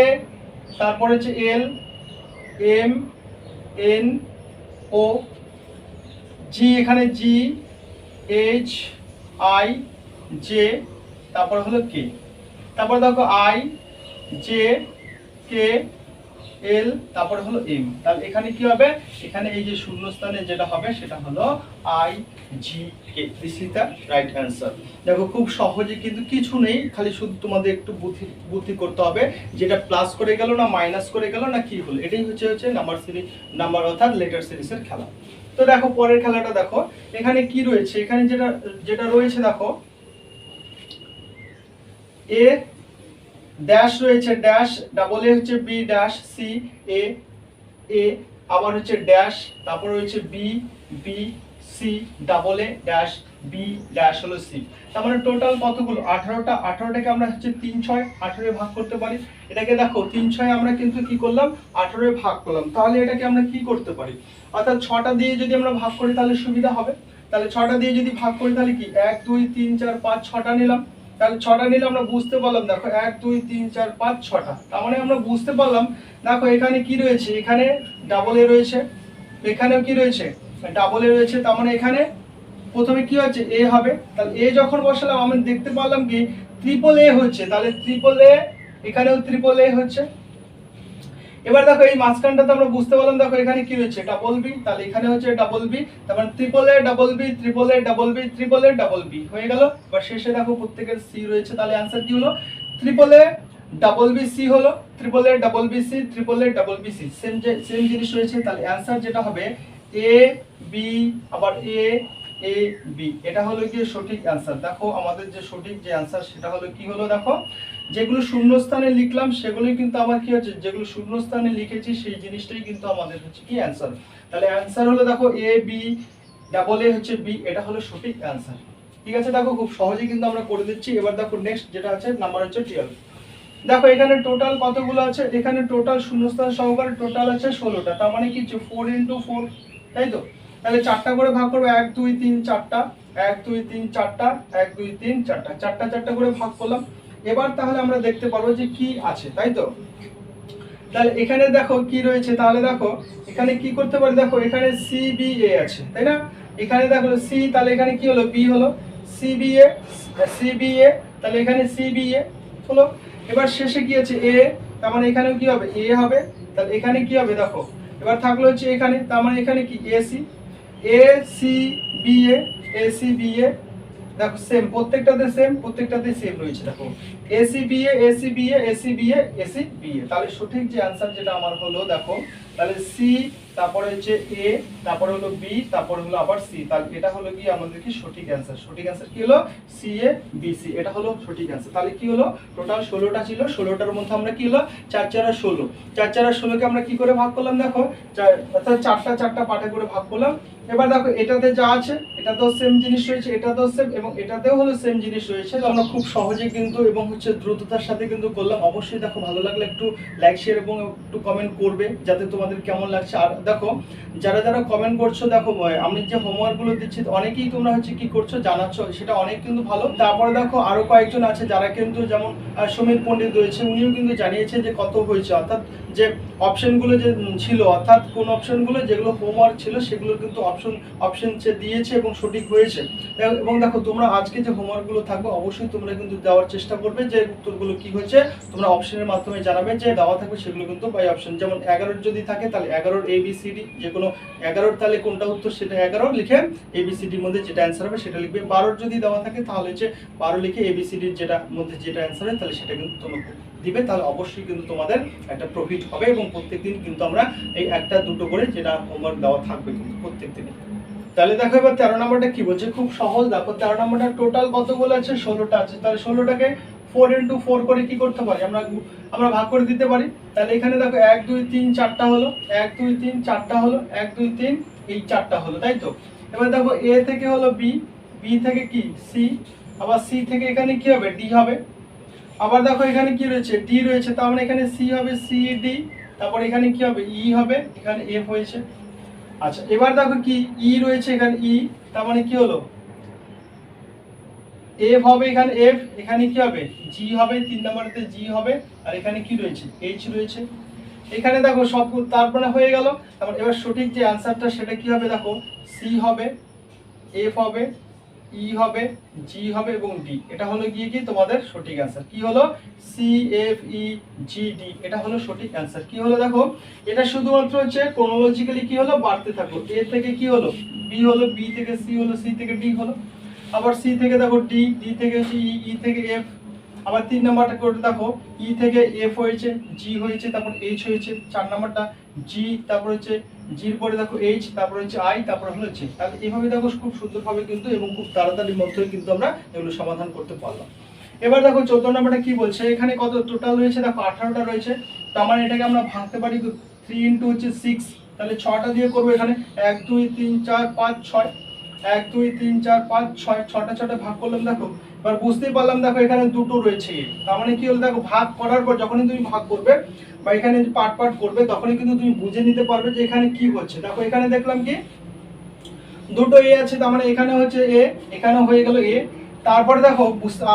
তারপরে হচ্ছে এল এম এন ও, জি এখানে জি এইচ আই জে তারপর হলো কে, তারপর দেখো আই জে কে এল তারপরে হলো এম, তাহলে এখানে কি হবে, এখানে এই যে শূন্যস্থানে যেটা হবে সেটা হলো I G K, this is the right answer. দেখো খুব সহজে কিন্তু কিছু নেই, খালি শুধু তোমাদের একটু বুদ্ধি করতে হবে, যেটা প্লাস করে গেল না মাইনাস করে গেল না কি হলো, এটাই হচ্ছে নাম্বার সিরিজ, নাম্বার অর্থাৎ লেটার সিরিজের খেলা। তো দেখো পরের খেলাটা দেখো, এখানে কি রয়েছে, এখানে যেটা রয়েছে দেখো এ ড্যাশ রয়েছে, ড্যাশ ডাবল এ হচ্ছে B dash C A A, আবার হচ্ছে ড্যাশ তারপর রয়েছে B B C double A dash B dash হলো সি। তার মানে টোটাল কতগুলো 18টা, 18টাকে আমরা হচ্ছে 3 6 18 এ ভাগ করতে পারি। এটাকে দেখো 3 6 আমরা কিন্তু কি করলাম 18 এ ভাগ করলাম, তাহলে এটাকে আমরা কি করতে পারি, অর্থাৎ 6টা দিয়ে যদি আমরা ভাগ করি তাহলে সুবিধা হবে। তাহলে 6টা দিয়ে যদি ভাগ করি তাহলে কি 1 2 3 4 5 6টা নিলাম, তাহলে 6টা নিলে আমরা বুঝতে পারলাম দেখো 1 2 3 4 5 6টা, তার মানে আমরা বুঝতে পারলাম দেখো এখানে কি রয়েছে, এখানে ডাবল এ রয়েছে, এখানেও কি রয়েছে ডাবল এ রয়েছে, তার মানে এখানে প্রথমে কি হচ্ছে এ হবে, তাহলে এ যখন বসালাম আমরা দেখতে পারলাম কি ট্রিপল এ হচ্ছে, তাহলে ট্রিপল এ এখানেও ট্রিপল এ হচ্ছে। এবার দেখো এই মাঝখানটাতে আমরা বুঝতে পারলাম দেখো এখানে কি রয়েছে ডাবল বি, তাহলে এখানে হচ্ছে ডাবল বি, তার মানে triple A double B triple A double B triple A double B হয়ে গেল। এবার শেষে দেখো প্রত্যেকের সি রয়েছে, তাহলে অ্যানসার কি হলো triple A double B C হলো, triple A double B C triple A double B C, same জিনিস রয়েছে। তাহলে অ্যানসার যেটা হবে এ বি আবার এ এ বি, এটা হলো কি সঠিক অ্যানসার। দেখো আমাদের যে সঠিক যে অ্যানসার সেটা হলো কি হলো, দেখো যেগুলো শূন্যস্থানে লিখলাম সেগুলোই কিন্তু আমার কি হচ্ছে, যেগুলো শূন্যস্থানে লিখেছি সেই জিনিসটাই কিন্তু আমাদের হচ্ছে কি অ্যানসার। তাহলে অ্যানসার হলো দেখো এ বি ডাবল এ হচ্ছে বি, এটা হলো সঠিক অ্যানসার। ঠিক আছে, দেখো খুব সহজেই কিন্তু আমরা করে দিচ্ছি। এবার দেখো নেক্সট যেটা আছে নাম্বার হচ্ছে 12। দেখো এখানে টোটাল কতগুলো আছে, এখানে টোটাল শূন্যস্থান সহকারে টোটাল আছে 16টা, তার মানে কি 4 × 4, তাই তো। তাহলে 4টা করে ভাগ করবো 1 2 3 4টা 1 2 3 4টা 1 2 3 4টা 4টা 4টা করে ভাগ করলাম। এবার তাহলে আমরা দেখতে পারবো যে কি আছে, তাই তো। তাহলে এখানে দেখো কি রয়েছে, তাহলে দেখো এখানে কি করতে পারি, দেখো এখানে সি বি এ আছে, তাই না, এখানে দেখো সি, তাহলে এখানে কি হলো বি হলো, C B A C B A, তাহলে এখানে সি বি এ হলো। এবার শেষে কি আছে এ, তার মানে এখানেও কি হবে এ হবে, তাহলে এখানে কি হবে দেখো এবার থাকলো হচ্ছে এখানে, তার মানে এখানে কি AC A C B A C B A, দেখো সেম প্রত্যেকটাতে সেম রয়েছে। দেখো AC B A AC B A, তাহলে সঠিক যে অ্যানসার যেটা আমার হলো দেখো, তাহলে সি তারপরে হচ্ছে এ তারপরে হলো বি তারপরে হলো আবার সি, তাহলে এটা হলো কি আমাদের কি সঠিক অ্যানসার। সঠিক অ্যানসার কি হলো সি এ বি সি, এটা হলো সঠিক অ্যানসার। তাহলে কি হলো টোটাল 16টা ছিল, 16টার মধ্যে আমরা কি হলো 4 4 16, 4 4 16কে আমরা কি করে ভাগ করলাম দেখো, অর্থাৎ 4টা পার্টে করে ভাগ করলাম। এবার দেখো এটাতে যা আছে এটাতেও সেম জিনিস রয়েছে, এটাতেও সেম এবং এটাতেও হলো সেম জিনিস রয়েছে। তো আমরা খুব সহজে কিন্তু এবং হচ্ছে দ্রুততার সাথে কিন্তু করলাম। অবশ্যই দেখো ভালো লাগলে একটু লাইক শেয়ার এবং একটু কমেন্ট করবে যাতে তোমাদের কেমন লাগছে। আর দেখো যারা যারা কমেন্ট করছো, দেখো আমি যে হোমওয়ার্কগুলো দিচ্ছি অনেকেই তোমরা হচ্ছে কি করছো জানাচ্ছ, সেটা অনেক কিন্তু ভালো। তারপরে দেখো আরো কয়েকজন আছে যারা কিন্তু, যেমন সমীর পণ্ডিত রয়েছে, উনিও কিন্তু জানিয়েছে যে কত হয়েছে, অর্থাৎ যে অপশনগুলো যে ছিল, অর্থাৎ কোন অপশনগুলো যেগুলো হোমওয়ার্ক ছিল সেগুলো কিন্তু অপশন সে দিয়েছে এবং সঠিক হয়েছে। এবং দেখো তোমরা আজকে যে হোমওয়ার্কগুলো থাকবে অবশ্যই তোমরা কিন্তু দেওয়ার চেষ্টা করবে যে উত্তরগুলো কি হয়েছে, তোমরা অপশনের মাধ্যমে জানাবে যে দেওয়া থাকবে সেগুলো কিন্তু বাই অপশন। যেমন 11 যদি থাকে তাহলে 11 ABCD, যে কোনো 11 তাহলে কোনটা উত্তর সেটা 11 লিখে ABCDর মধ্যে যেটা অ্যান্সার হবে সেটা লিখবে। 12 যদি দেওয়া থাকে তাহলে হচ্ছে 12 লিখে ABCDর যেটা মধ্যে যেটা অ্যান্সার হয় তাহলে সেটা কিন্তু তোমরা দিবে, তাহলে অবশ্যই কিন্তু তোমাদের একটা প্রফিট হবে। এবং প্রত্যেকদিন কিন্তু আমরা এই একটা দুটো করে যেটা হোমওয়ার্ক দেওয়া থাকবে কিন্তু প্রত্যেকদিন। তাহলে দেখো এবার 13 নম্বরটা কি বলছে, খুব সহজ। দেখো 13 নম্বরটা টোটাল কতগুলো আছে, 16টা আছে। তাহলে 16টাকে 4 into 4 করে কি করতে পারি, আমরা ভাগ করে দিতে পারি। তাহলে এখানে দেখো 1 2 3 4টা হলো, 1 2 3 4টা হলো, 1 2 3 এই 4টা হলো, তাই তো। এবার দেখো A থেকে হলো B, B থেকে কি C, আবার C থেকে এখানে কি হবে D হবে। আবার দেখো এখানে কি রয়েছে D রয়েছে, তার মানে এখানে C হবে C D, তারপর এখানে কি হবে E হবে, এখানে F হয়েছে। আচ্ছা এবার দেখো কি ই রয়েছে এখানে ই, তার মানে কি হলো এফ হবে, এখানে এফ, এখানে কি হবে জি হবে, 3 নম্বরেতে জি হবে, আর এখানে কি রয়েছে এইচ রয়েছে। এখানে দেখো সব তারপরে হয়ে গেল। তারপর এবার সঠিক যে অ্যানসারটা সেটা কি হবে, দেখো সি হবে, এফ হবে, ই হবে, জি হবে এবং ডি। এটা হলো গিয়ে কি তোমাদের সঠিক অ্যান্সার। কি হলো C F E G D, এটা হলো সঠিক অ্যান্সার। কি হলো দেখো এটা শুধুমাত্র হচ্ছে ক্রোনোলজিক্যালি কি হলো বাড়তে থাকলো। এ থেকে কি হলো বি হলো, বি থেকে সি হলো, সি থেকে ডি হলো, আবার সি থেকে দেখো ডি, ডি থেকে হচ্ছে ই, ই থেকে এফ, আবার 3 নাম্বারটা করে দেখো ই থেকে এফ হয়েছে, জি হয়েছে, তারপর এইচ হয়েছে। 4 নাম্বারটা জি, তারপর হচ্ছে জির পরে দেখো এইচ, তারপর হচ্ছে আই, তারপর হলো জে। তাহলে এইভাবে দেখো খুব সুন্দরভাবে কিন্তু এবং খুব তাড়াতাড়ির মধ্যে কিন্তু আমরা এগুলো সমাধান করতে পারলাম। এবার দেখো 14 নাম্বারটা কি বলছে, এখানে কত টোটাল রয়েছে, দেখো 18টা রয়েছে। তার মানে এটাকে আমরা ভাঙতে পারি 3 ইন্টু হচ্ছে 6, তাহলে 6টা দিয়ে করবো। এখানে 1 2 3 4 5 6, 1 2 3 4 5 6, 6টা 6টা ভাগ করলাম। দেখো এবার বুঝতেই পারলাম, দেখো এখানে দুটো রয়েছে। তার মানে কি হলো দেখো ভাগ করার পর যখনই তুমি ভাগ করবে বা এখানে পার্ট পার্ট করবে তখনই কিন্তু তুমি বুঝে নিতে পারবে যে এখানে কি হচ্ছে। দেখো এখানে দেখলাম কি দুটো এ আছে, তার মানে এখানে হচ্ছে এ, এখানে হয়ে গেল এ। তারপরে দেখো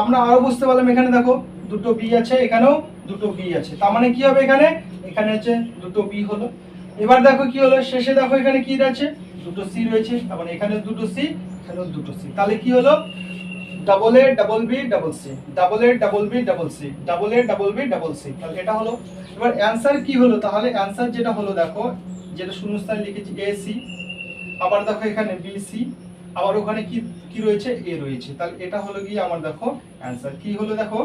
আমরা আরো বুঝতে পারলাম এখানে দেখো দুটো বি আছে, এখানেও দুটো বি আছে, তার মানে কি হবে এখানে, এখানে হচ্ছে দুটো বি হলো। এবার দেখো কি হলো শেষে, দেখো এখানে কি আছে দুটো সি রয়েছে, তার মানে এখানে দুটো সি, এখানেও দুটো সি। তাহলে কি হলো double A double B double C, double A double B double C, double A double B double C. তাহলে এটা হলো। এবার অ্যানসার কি হলো, তাহলে অ্যানসার যেটা হলো দেখো, যেটা শূন্যস্থানে লিখেছি এ সি, আবার দেখো এখানে বি সি, আবার ওখানে কি কি রয়েছে এ রয়েছে। তাহলে এটা হলো গিয়ে আমার দেখো অ্যানসার। কি হলো দেখো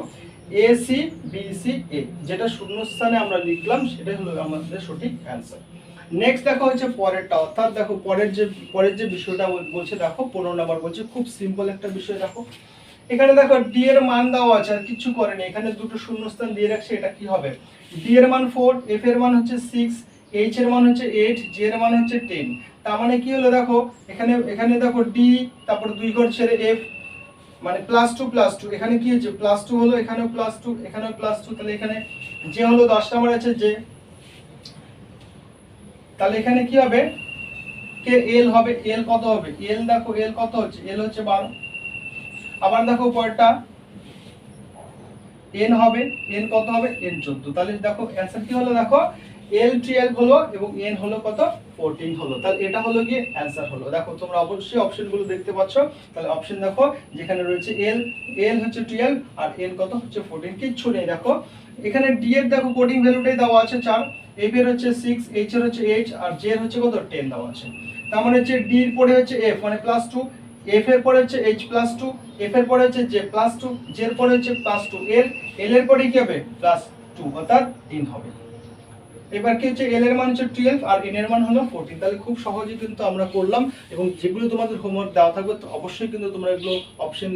এ সি বি সি এ, যেটা শূন্যস্থানে আমরা লিখলাম সেটাই হলো আমাদের সঠিক অ্যানসার। নেক্সট দেখো হচ্ছে পরেরটা, অর্থাৎ দেখো পরের যে বিষয়টা বলছে দেখো 15 নাম্বার বলছে, খুব সিম্পল একটা বিষয়। দেখো এখানে দেখো ডি এর মান দেওয়া আছে আর কিছু করেনি, এখানে দুটো শূন্যস্থান দিয়ে রাখছে। এটা কি হবে, ডি এর মান 4, এফ এর মান হচ্ছে 6, এইচ এর মান হচ্ছে 8, জি এর মান হচ্ছে 10। তার মানে কি হলো দেখো এখানে দেখো ডি, তারপর 2 ঘর ছেড়ে এফ, মানে +2 এখানে কি হচ্ছে +2 হলো, এখানেও +2, এখানেও +2। তাহলে এখানে যে হলো 10 নাম্বার আছে যে, তাহলে এখানে কি হবে কে এল হবে, এল কত হবে, এল দেখো এল কত হচ্ছে, এল হচ্ছে 12। আবার দেখো পরেরটা এন হবে, এন কত হবে, এন 14। তাহলে দেখো অ্যানসার কি হলো, দেখো এল 12 হলো এবং এন হলো কত 14 হলো। তাহলে এটা হলো গিয়ে অ্যানসার হলো। দেখো তোমরা অবশ্যই অপশনগুলো দেখতে পাচ্ছ। তাহলে অপশন দেখো যেখানে রয়েছে এল, এল হচ্ছে 12 আর এন কত হচ্ছে 14, কিচ্ছু নেই। দেখো এখানে ডি এর দেখো কোডিং ভ্যালুটাই দেওয়া আছে 4, এফ এর হচ্ছে 6, এইচ এর হচ্ছে 8 আর জে এর হচ্ছে কত 10 দেওয়া আছে। তার মানে হচ্ছে ডি এর পরে হচ্ছে এফ মানে +2, এফ এর পরে হচ্ছে এইচ +2, এফ এর পরে হচ্ছে জে +2, জে এর পরে হচ্ছে +2, এল এর পরে কি হবে +2, অর্থাৎ 3 হবে। এবার কি হচ্ছে এল এর মান হচ্ছে 12 আর এন এর মান হলো 14। তাহলে খুব সহজেই কিন্তু আমরা করলাম। এবং যেগুলো তোমাদের হোমওয়ার্ক দেওয়া থাকবে তো অবশ্যই কিন্তু তোমরা এগুলো অপশন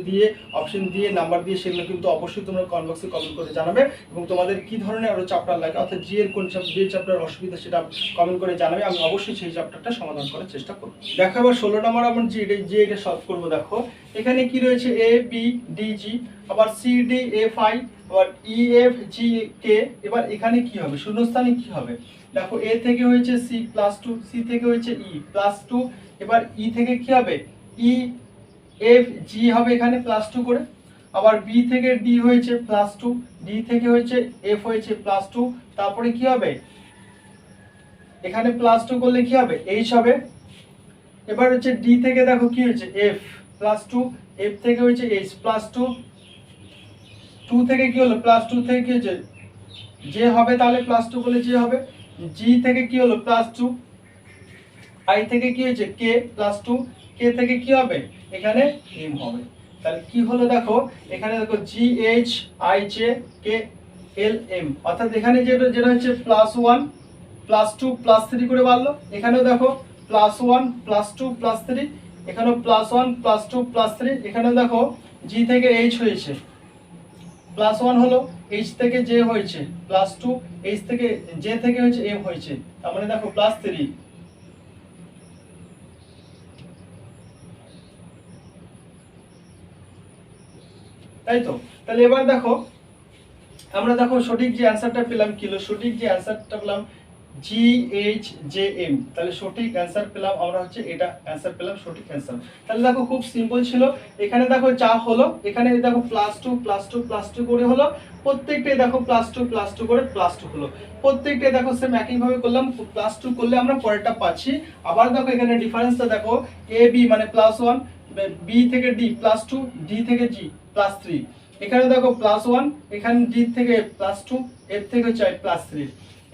দিয়ে নাম্বার দিয়ে সেগুলো কিন্তু অবশ্যই তোমরা কমেন্ট বক্সে কমেন্ট করে জানাবে। এবং তোমাদের কি ধরনের আরো চ্যাপ্টার লাগে, অর্থাৎ জি এর কোন যে চ্যাপ্টার অসুবিধা সেটা কমেন্ট করে জানাবে, আমি অবশ্যই সেই চ্যাপ্টারটা সমাধান করার চেষ্টা করব। দেখো এবার 16 নম্বর আমরা জি এটা সলভ করব। দেখো এখানে কি রয়েছে এ বি ডি জি, আবার সি ডি এফ আই, আবার ই এফ জি কে। এবার এখানে কি হবে শূন্যস্থানে কি হবে, দেখো এ থেকে হয়েছে সি প্লাস টু, সি থেকে হয়েছে ই প্লাস টু, এবার ই থেকে কি হবে ই এফ জি হবে এখানে প্লাস টু করে, আবার বি থেকে ডি হয়েছে প্লাস টু, ডি থেকে হয়েছে এফ হয়েছে প্লাস টু, তারপরে কি হবে এখানে প্লাস টু করলে কি হবে এইচ হবে। এবার হচ্ছে ডি থেকে দেখো কি হয়েছে এফ প্লাস টু, এফ থেকে হয়েছে এইচ প্লাস টু, টু থেকে কি হলো প্লাস টু থেকে কি হয়েছে যে হবে, তাহলে প্লাস টু করলে যে হবে, জি থেকে কি হলো প্লাস টু, আই থেকে কি হয়েছে কে প্লাস টু, কে থেকে কি হবে এখানে এম হবে। তাহলে কি হলো দেখো এখানে দেখো G H I J K L M, অর্থাৎ এখানে যেটা যেটা হচ্ছে plus one plus two plus three করে বাড়লো, এখানেও দেখো plus one plus two plus three, এখানেও plus one plus two plus three, এখানেও দেখো জি থেকে এইচ হয়েছে প্লাস ওয়ান হলো, এইচ থেকে জে হয়েছে প্লাস টু, এইচ থেকে জে থেকে হয়েছে এম হয়েছে, তার মানে দেখো প্লাস থ্রি। তাই তো, তাহলে এবার দেখো আমরা দেখো সঠিক যে অ্যান্সারটা পেলাম কি হলো, সঠিক যে অ্যান্সারটা পেলাম জি এইচ জে এম, তাহলে সঠিক অ্যান্সার পেলাম আমরা হচ্ছে এটা অ্যান্সার পেলাম সঠিক অ্যান্সার। তাহলে দেখো খুব সিম্পল ছিল, এখানে দেখো যা হলো এখানে দেখো plus two plus two plus two করে হলো, প্রত্যেকটাই দেখো প্লাস টু করে প্লাস টু হলো, প্রত্যেকটাই দেখো সেম একইভাবে করলাম, প্লাস টু করলে আমরা পরেরটা পাচ্ছি। আবার দেখো এখানে ডিফারেন্সটা দেখো এ বি মানে প্লাস ওয়ান, বি থেকে ডি প্লাস টু, ডি থেকে জি প্লাস থ্রি, এখানে দেখো প্লাস ওয়ান, এখানে ডি থেকে প্লাস টু, এফ থেকে হচ্ছে প্লাস থ্রি,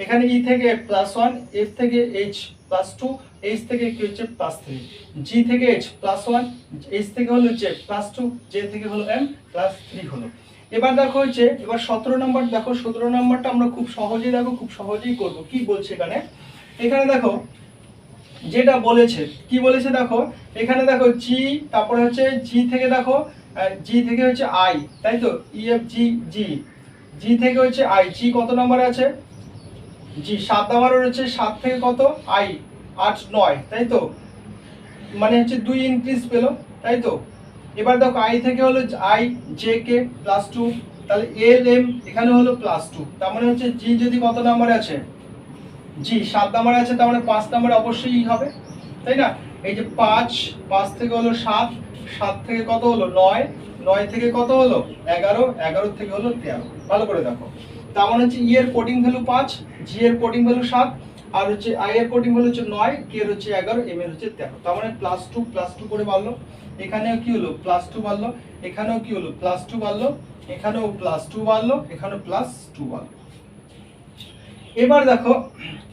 এখানে ই থেকে প্লাস ওয়ান, এফ থেকে এইচ প্লাস টু, এইচ থেকে কি হচ্ছে প্লাস থ্রি, জি থেকে এইচ প্লাস ওয়ান, এইচ থেকে হলো জে প্লাস টু, জে থেকে হলো এম প্লাস থ্রি হলো। এবার দেখো হচ্ছে এবার 17 নম্বর দেখো, 17 নম্বরটা আমরা খুব সহজেই দেখো খুব সহজেই করব। কি বলছে এখানে, এখানে দেখো যেটা বলেছে কি বলেছে দেখো এখানে দেখো জি, তারপরে হচ্ছে জি থেকে দেখো জি থেকে হচ্ছে আই, তাই তো ই এফ জি জি, জি থেকে হচ্ছে আই, জি কত নম্বরে আছে জি 7 নম্বরে রয়েছে, 7 থেকে কত আই 8 9, তাই তো মানে হচ্ছে 2 ইনক্রিজ পেলো, তাই তো। এবার দেখো আই থেকে হলো I J K plus two, তাহলে এল এম এখানে হলো প্লাস টু, তার মানে হচ্ছে জি যদি কত নম্বরে আছে জি 7 নম্বরে আছে, তার মানে 5 নম্বরে অবশ্যই হবে, তাই না। এই যে 5 5 থেকে হলো 7, 7 থেকে কত হলো 9, 9 থেকে কত হলো 11, 11 থেকে হলো 13, ভালো করে দেখো। তার মানে হচ্ছে ই এর কোডিং ভ্যালু 5, জি এর কোডিং ভ্যালু 7, আর হচ্ছে আই এর কোডিং ভ্যালু হচ্ছে 9, কে এর হচ্ছে 11, এম এর হচ্ছে 13, তার মানে প্লাস টু করে বাড়লো, এখানেও কি হলো প্লাস টু বাড়লো, এখানেও কি হলো প্লাস টু বাড়লো, এখানেও প্লাস টু বাড়লো, এখানেও প্লাস টু বাড়লো।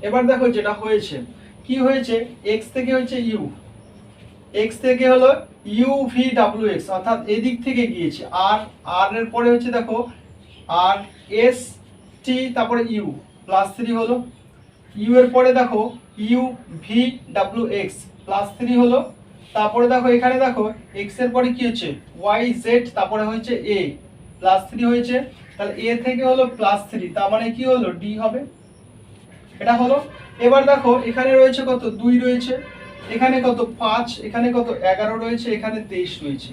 এবার দেখো যেটা হয়েছে কি হয়েছে, x থেকে হচ্ছে u, x থেকে হলো u v w x, অর্থাৎ এদিক থেকে গিয়েছে আর আর এর পরে হচ্ছে দেখো আর s t, তারপরে u প্লাস 3 হলো, u এর পরে দেখো u v w x plus 3 হলো, তারপরে দেখো এখানে দেখো x এর পরে কি হচ্ছে y z, তারপরে হচ্ছে a প্লাস 3 হয়েছে, তাহলে a থেকে হলো প্লাস 3, তার মানে কি হলো d হবে, এটা হলো। এবার দেখো এখানে রয়েছে কত 2 রয়েছে, এখানে কত 5, এখানে কত 11 রয়েছে, এখানে 23 রয়েছে,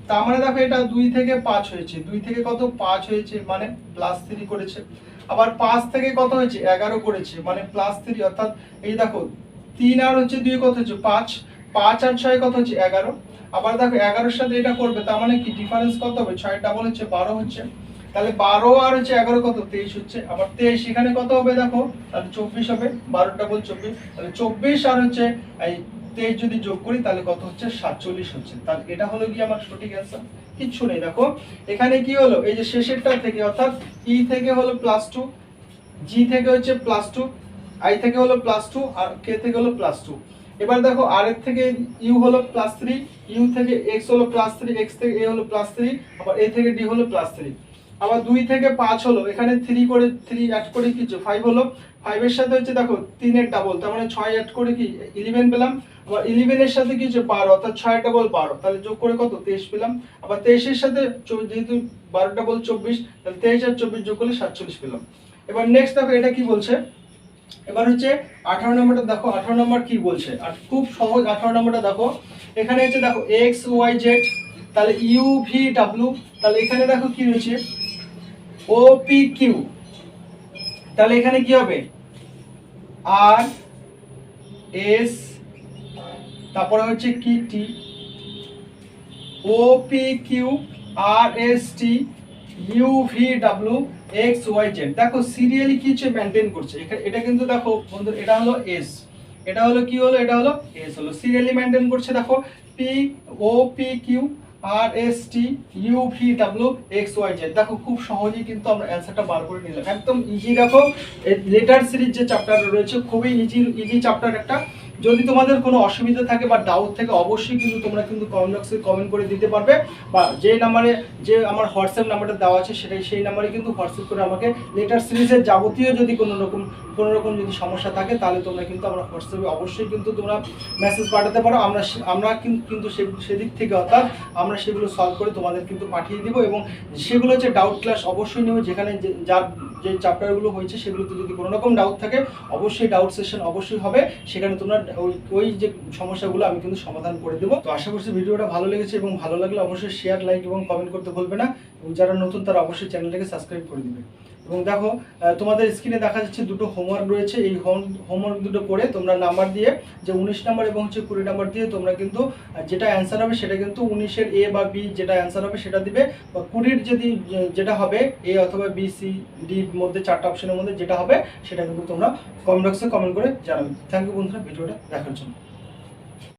তার মানে দেখো এটা 2 থেকে 5 হয়েছে, 2 থেকে কত 5 হয়েছে মানে প্লাস 3 করেছে, আবার 5 থেকে কত হয়েছে 11 করেছে মানে প্লাস 3, অর্থাৎ এই দেখো 3 আর হচ্ছে 2 কত হচ্ছে 5, 5 আর 6 কত হচ্ছে 11, আবার দেখো 11 এর সাথে এটা করবে, তার মানে কি ডিফারেন্স কত হবে 6 ডাবল হচ্ছে 12 হচ্ছে, তাহলে 12 আর হচ্ছে 11 কত 23 হচ্ছে, আবার 23 এখানে কত হবে দেখো তাহলে 24 হবে, 12 ডাবল 24, তাহলে 24 আর হচ্ছে এই 23 যদি যোগ করি তাহলে কত হচ্ছে 47 হচ্ছে, তাহলে এটা হলো কি আমার সঠিক অ্যান্সার। কিচ্ছু নেই দেখো এখানে কি হলো এই যে শেষেরটা থেকে, অর্থাৎ ই থেকে হলো প্লাস টু, জি থেকে হচ্ছে প্লাস টু, আই থেকে হলো প্লাস টু, আর কে থেকে হলো প্লাস টু। এবার দেখো আর এর থেকে ইউ হলো প্লাস 3, ইউ থেকে এক্স হলো প্লাস 3, এক্স থেকে এ হলো প্লাস 3, আবার এ থেকে ডি হলো প্লাস 3, আবার 2 থেকে 5 হলো, এখানে 3 করে 3 অ্যাড করে কি 5 হলো, 5 এর সাথে হচ্ছে দেখো 3 এর ডাবল, তার মানে 6 অ্যাড করে কি 11 পেলাম, আবার 11 এর সাথে কি হচ্ছে 12, অর্থাৎ 6 ডাবল 12, তাহলে যোগ করে কত 23 পেলাম, আবার 23 এর সাথে যেহেতু 12 ডাবল 24, তাহলে 23 আর 24 যোগ করলে 47 পেলাম। এবার নেক্সট দেখো এটা কি বলছে, এবার হচ্ছে 18 নম্বরটা দেখো, 18 নম্বর কি বলছে, আর খুব সহজ 18 নম্বরটা দেখো, এখানে হচ্ছে দেখো x y z, তাহলে u v w, তাহলে এখানে দেখো কি রয়েছে ও পি কিউ, তাহলে এখানে কি হবে আর এস, তারপরে হচ্ছে কি T, O P Q, R S T, U V W, X Y Z. দেখো সিরিয়ালি কি হচ্ছে মেনটেন করছে এখানে, এটা কিন্তু দেখো বন্ধু এটা হলো এস, এটা হলো কি হলো, এটা হলো এস হলো, সিরিয়ালি মেনটেন করছে। দেখো P, O P Q, R S T, U V W, X Y Z. দেখো খুব সহজেই কিন্তু আমরা অ্যান্সারটা বার করে নিলাম, একদম ইজি। দেখো লেটার সিরিজ যে চ্যাপ্টার রয়েছে খুবই ইজি চ্যাপ্টার একটা। যদি তোমাদের কোনো অসুবিধা থাকে বা ডাউট থাকে অবশ্যই কিন্তু তোমরা কিন্তু কমেন্ট বক্সে কমেন্ট করে দিতে পারবে, বা যে নাম্বারে, যে আমার হোয়াটসঅ্যাপ নাম্বারটা দেওয়া আছে সেটাই, সেই নাম্বারে কিন্তু হোয়াটসঅ্যাপ করে আমাকে লেটার সিরিজের যাবতীয় যদি কোনো রকম যদি সমস্যা থাকে তাহলে তোমরা কিন্তু আমার হোয়াটসঅ্যাপে অবশ্যই কিন্তু তোমরা মেসেজ পাঠাতে পারো। আমরা কিন্তু সেদিক থেকে অর্থাৎ আমরা সেগুলো সলভ করে তোমাদের কিন্তু পাঠিয়ে দিব, এবং সেগুলো হচ্ছে ডাউট ক্লাস অবশ্যই নেব, যেখানে যার যে চ্যাপ্টারগুলো হয়েছে সেগুলোতে যদি কোনো রকম ডাউট থাকে অবশ্যই ডাউট সেশন অবশ্যই হবে, সেখানে তোমরা ওই যে সমস্যাগুলো আমি কিন্তু সমাধান করে দেবো। তো আশা করছি ভিডিওটা ভালো লেগেছে, এবং ভালো লাগলে অবশ্যই শেয়ার, লাইক এবং কমেন্ট করতে ভুলবে না, এবং যারা নতুন তারা অবশ্যই চ্যানেলটাকে সাবস্ক্রাইব করে দিবে। এবং দেখো তোমাদের স্ক্রিনে দেখা যাচ্ছে দুটো হোমওয়ার্ক রয়েছে, এই হোমওয়ার্ক দুটো করে তোমরা নাম্বার দিয়ে, যে 19 নাম্বার এবং হচ্ছে 20 নাম্বার দিয়ে তোমরা কিন্তু যেটা অ্যান্সার হবে সেটা কিন্তু 19-এর এ বা বি যেটা অ্যান্সার হবে সেটা দিবে, বা 20-র যদি যেটা হবে এ অথবা বি সি ডির মধ্যে 4টা অপশনের মধ্যে যেটা হবে সেটা কিন্তু তোমরা কমেন্ট বক্সে কমেন্ট করে জানাবে। থ্যাংক ইউ বন্ধুরা ভিডিওটা দেখার জন্য।